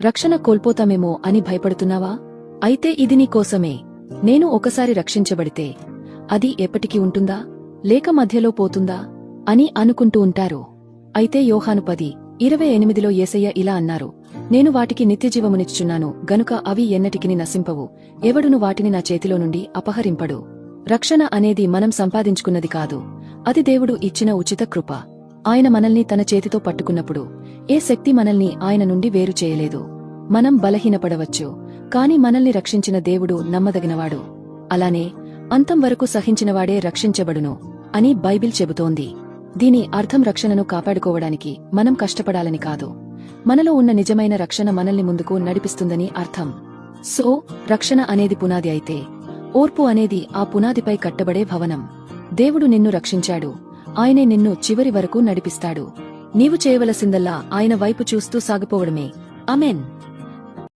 రక్షణ కోల్పోతామేమో అని భయపడుతున్నావా? అయితే ఇది నీ కోసమే. నేను ఒకసారి రక్షించబడితే అది ఎప్పటికీ ఉంటుందా, లేక మధ్యలో పోతుందా అని అనుకుంటూ ఉంటారు. అయితే యోహాను 10:28లో యేసయ్య ఇలా అన్నారు, నేను వాటికి నిత్యజీవమునిచ్చుచున్నాను గనుక అవి ఎన్నటికిని నశింపవు, ఎవడును వాటిని నా చేతిలో నుండి అపహరింపడు. రక్షణ అనేది మనం సంపాదించుకున్నది కాదు, అది దేవుడు ఇచ్చిన ఉచిత కృప. ఆయన మనల్ని తన చేతితో పట్టుకున్నప్పుడు ఏ శక్తి మనల్ని ఆయన నుండి వేరు చేయలేదు. మనం బలహీనపడవచ్చు, కాని మనల్ని రక్షించిన దేవుడు నమ్మదగినవాడు. అలానే అంతం వరకు సహించినవాడే రక్షించబడును అని బైబిల్ చెబుతోంది. దీని అర్థం రక్షణను కాపాడుకోవడానికి మనం కష్టపడాలని కాదు, మనలో ఉన్న నిజమైన రక్షణ మనల్ని ముందుకు నడిపిస్తుందని అర్థం. సో రక్షణ అనేది పునాది అయితే, ఓర్పు అనేది ఆ పునాదిపై కట్టబడే భవనం. దేవుడు నిన్ను రక్షించాడు, ఆయనే నిన్ను చివరి వరకు నడిపిస్తాడు. నీవు చేయవలసిందల్లా ఆయన వైపు చూస్తూ సాగిపోవడమే. ఆమేన్.